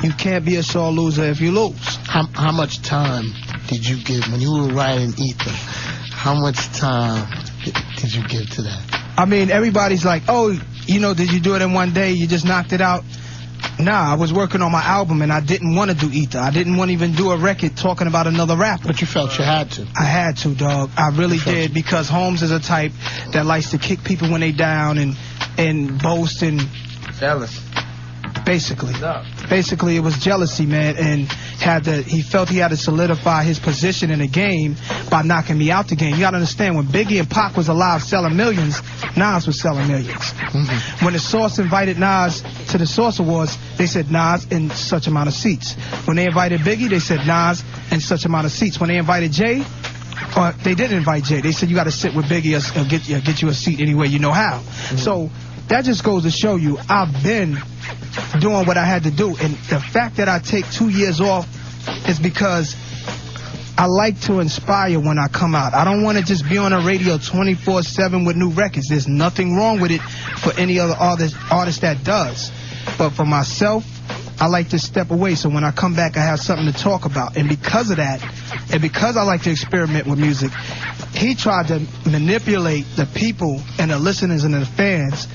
You can't be a sore loser if you lose. How much time did you give when you were writing Ether? How much time did you give to that? I mean, everybody's like, oh, you know, did you do it in one day? You just knocked it out? Nah, I was working on my album and I didn't want to do Ether. I didn't want to even do a record talking about another rapper. But you felt you had to. I had to, dog. I really did, because Holmes is a type that likes to kick people when they down and boast and... Jealous. Basically, it was jealousy, man, and he felt he had to solidify his position in the game by knocking me out the game. You gotta understand, when Biggie and Pac was alive selling millions, Nas was selling millions. Mm-hmm. When the Source invited Nas to the Source Awards, they said Nas in such amount of seats. When they invited Biggie, they said Nas in such amount of seats. When they invited Jay, or they didn't invite Jay, they said you gotta sit with Biggie or get you a seat any way you know how. Mm-hmm. So that just goes to show you I've been doing what I had to do, and the fact that I take 2 years off is because I like to inspire when I come out. I don't want to just be on the radio 24/7 with new records. There's nothing wrong with it for any other artist that does, but for myself, I like to step away so when I come back I have something to talk about. And because of that, and because I like to experiment with music, he tried to manipulate the people and the listeners and the fans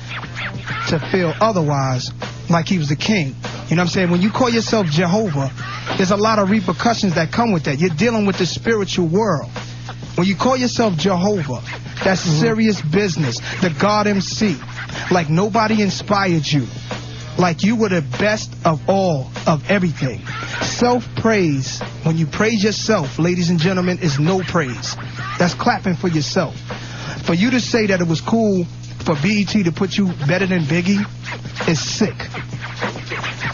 to feel otherwise, like he was the king. You know what I'm saying? When you call yourself Jehovah, there's a lot of repercussions that come with that. You're dealing with the spiritual world. When you call yourself Jehovah, that's serious business. The God MC. Like nobody inspired you. Like you were the best of all, of everything. Self-praise, when you praise yourself, ladies and gentlemen, is no praise. That's clapping for yourself. For you to say that it was cool for BET to put you better than Biggie is sick.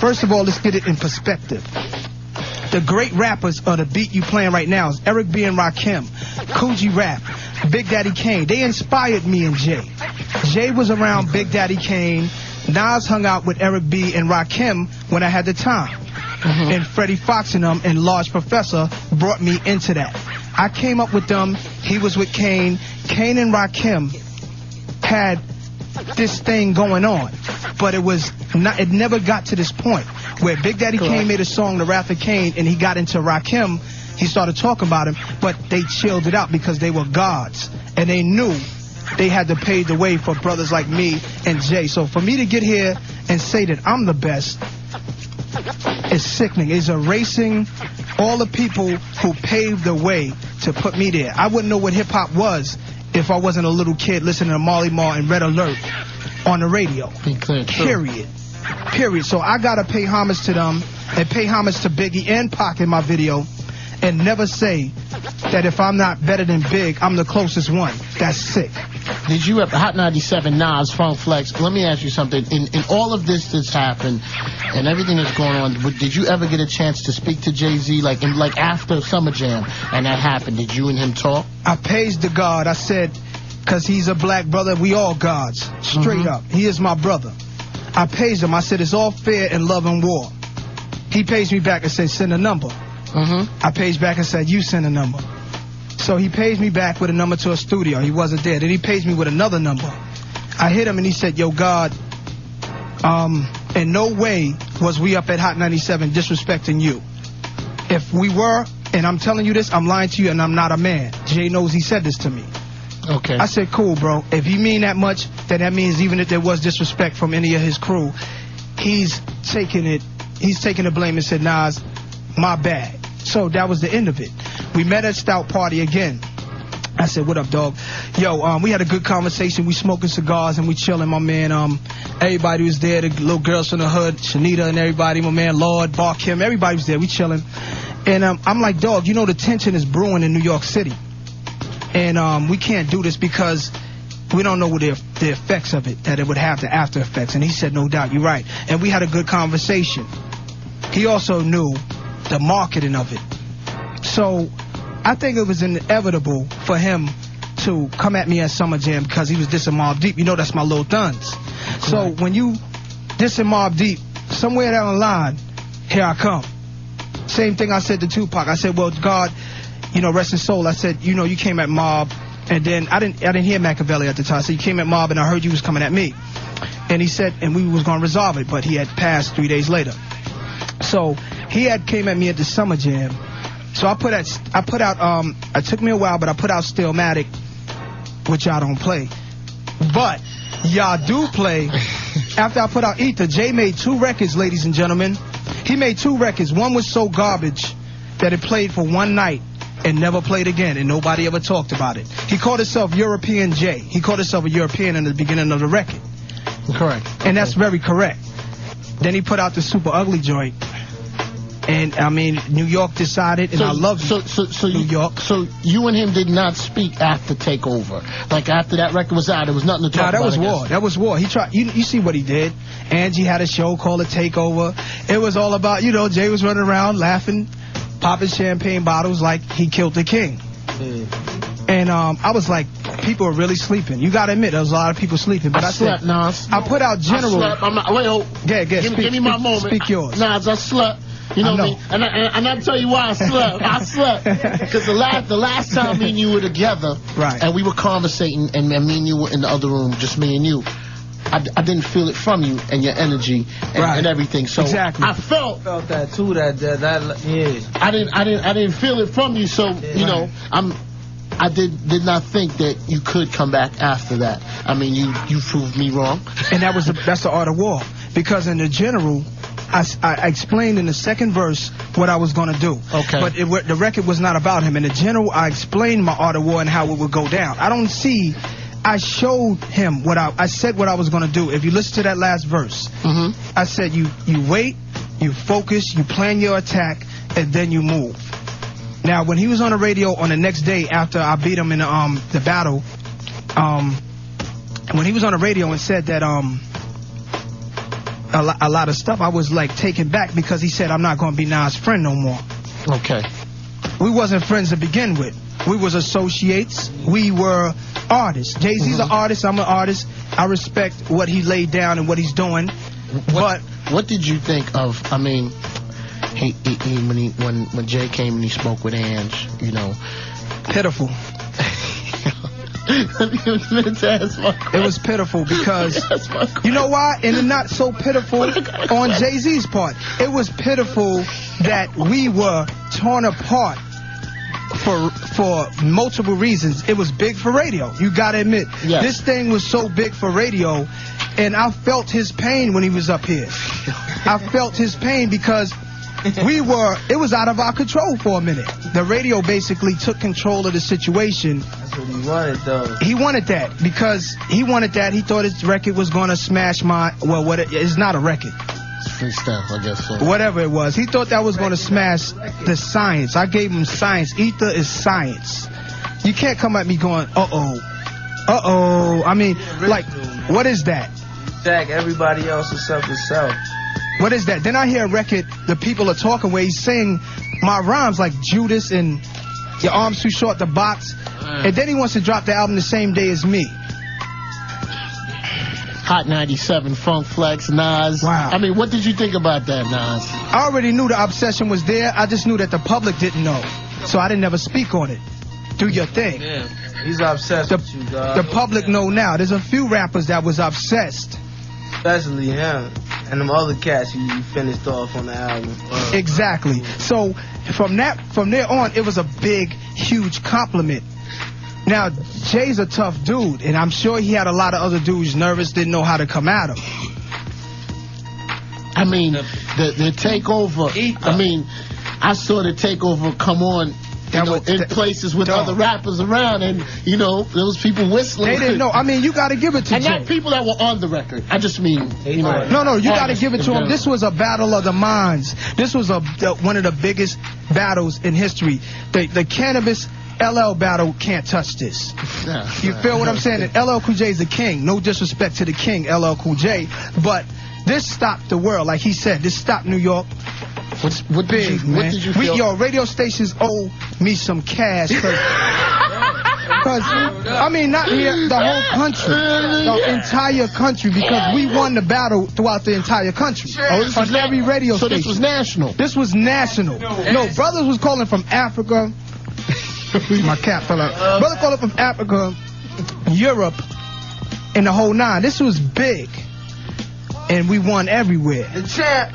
First of all, let's get it in perspective. The great rappers of the beat you playing right now is Eric B. and Rakim, Coogee Rap, Big Daddy Kane. They inspired me and Jay. Jay was around Big Daddy Kane. Nas hung out with Eric B. and Rakim when I had the time. And Freddie Fox and them and Large Professor brought me into that. I came up with them. He was with Kane. Kane and Rakim had this thing going on, but it never got to this point where Big Daddy Kane made a song, The Wrath of Kane, and he got into Rakim. He started talking about him, but they chilled it out because they were gods and they knew they had to pave the way for brothers like me and Jay. So for me to get here and say that I'm the best is sickening. It's erasing all the people who paved the way to put me there. I wouldn't know what hip-hop was if I wasn't a little kid listening to Marley Marl and Red Alert on the radio. Period. So I gotta pay homage to them and pay homage to Biggie and Pac in my video, and never say that if I'm not better than Big, I'm the closest one. That's sick. Did you ever, Hot 97, Nas, Funk Flex, let me ask you something. In all of this that's happened and everything that's going on, did you ever get a chance to speak to Jay-Z, like after Summer Jam and that happened? Did you and him talk? I paged the God. I said, because he's a black brother, we all gods. Straight up. He is my brother. I paged him. I said, it's all fair in love and war. He paged me back and said, send a number. I paged back and said, you send a number. So he paged me back with a number to a studio. He wasn't there. Then he paged me with another number. I hit him and he said, yo, God, in no way was we up at Hot 97 disrespecting you. If we were, and I'm telling you this, I'm lying to you and I'm not a man. Jay knows he said this to me. Okay. I said, cool, bro. If you mean that much, then that means even if there was disrespect from any of his crew, he's taking the blame and said, Nas, my bad. So that was the end of it. We met at Stout Party again. I said, what up, dog? Yo, we had a good conversation. We smoking cigars and we chilling, my man. Everybody was there, the little girls from the hood, Shanita and everybody, my man, Lord, Bar Kim, everybody was there. We chilling. And I'm like, dog, you know the tension is brewing in New York City. And we can't do this because we don't know what the effects of it, that it would have, the after effects. And he said, no doubt, you're right. And we had a good conversation. He also knew the marketing of it. So I think it was inevitable for him to come at me at Summer Jam because he was dissing Mobb Deep. You know that's my Lil Thuns. So when you dissing Mobb Deep, somewhere down the line, here I come. Same thing I said to Tupac. I said, well, God, you know, rest his soul. I said, you know, you came at Mobb, and then I didn't hear Machiavelli at the time. So you came at Mobb, and I heard you was coming at me. And he said, and we was going to resolve it, but he had passed 3 days later. So he had came at me at the Summer Jam. So I put out, it took me a while, but I put out Stillmatic, which y'all don't play. But y'all do play. After I put out Ether, Jay made 2 records, ladies and gentlemen. He made 2 records. One was so garbage that it played for one night and never played again, and nobody ever talked about it. He called himself European Jay. He called himself a European in the beginning of the record. Correct. And that's very correct. Then he put out the Super Ugly joint. And, I mean, New York decided, and I love New York. So you and him did not speak after Takeover? Like, after that record was out, there was nothing to talk about? Nah, that was war. That was war. He tried. You see what he did. Angie had a show called A Takeover. It was all about, you know, Jay was running around laughing, popping champagne bottles like he killed the king. And I was like, people are really sleeping. You got to admit, there was a lot of people sleeping. But I slept, said, Nas. I put out General. I slept. Wait, hold. Give me my moment. Speak yours. Nas, I slept. You know what I mean? And I'll tell you why I slept. I slept. Because the last time me and you were together, right, and we were conversating, and me and you were in the other room, just me and you, I didn't feel it from you and your energy and everything. So exactly. I felt that too. Yeah. I didn't feel it from you. So you know, I did not think that you could come back after that. I mean, you proved me wrong. And that's the art of war. Because in the General, I explained in the second verse what I was going to do. Okay. But the record was not about him. In the General, I explained my art of war and how it would go down. I showed him I said what I was going to do. If you listen to that last verse, I said you wait, you focus, you plan your attack, and then you move. Now, when he was on the radio on the next day after I beat him in the battle, when he was on the radio and said that a lot of stuff, I was like taken back because he said I'm not going to be Nas' friend no more. Okay. We wasn't friends to begin with. We was associates. We were artists. Jay-Z's an artist. I'm an artist. I respect what he laid down and what he's doing. What did you think of? I mean, when Jay came and he spoke with Ange, you know, pitiful. It was pitiful because you know why? And it's not so pitiful on Jay-Z's part. It was pitiful that we were torn apart for multiple reasons. It was big for radio. You gotta admit, this thing was so big for radio, and I felt his pain when he was up here. I felt his pain because it was out of our control for a minute. The radio basically took control of the situation. That's what he wanted, though. He wanted that because he wanted that. He thought his record was going to smash it's not a record. It's freestyle, I guess so. Whatever it was. He thought that was going to smash the science. I gave him science. Ether is science. You can't come at me going, uh-oh. I mean, like, what is that? Jack, everybody else except himself. What is that? Then I hear a record, the people are talking where he's saying my rhymes like Judas and your arms too short to box. And then he wants to drop the album the same day as me. Hot 97, Funk Flex, Nas. Wow. I mean, what did you think about that, Nas? I already knew the obsession was there. I just knew that the public didn't know. So I didn't ever speak on it. Do your thing. Yeah, he's obsessed with you, dog. The public know now. There's a few rappers that was obsessed. Especially him. And them other cats you finished off on the album. Exactly. So from there on, it was a big, huge compliment. Now, Jay's a tough dude, and I'm sure he had a lot of other dudes nervous, didn't know how to come at him. I mean, the takeover. I mean, I saw the takeover come on. In places with other rappers around, and you know, there was people whistling. They didn't know. I mean, you got to give it to and Jay. not people that were on the record. I just mean, you know. No, you got to give it to him. This was a battle of the minds. This was one of the biggest battles in history. The cannabis LL battle can't touch this. You feel what I'm saying? And LL Cool J is the king. No disrespect to the king, LL Cool J, but this stopped the world. Like he said, this stopped New York. What did you feel? Radio stations owe me some cash because I mean, not here, the whole country, the entire country, because we won the battle throughout the entire country. On every radio station. So this was national? This was national. No, brothers was calling from Africa. My cap fell out. Brother calling from Africa, Europe, and the whole nine. This was big. And we won everywhere. The champ.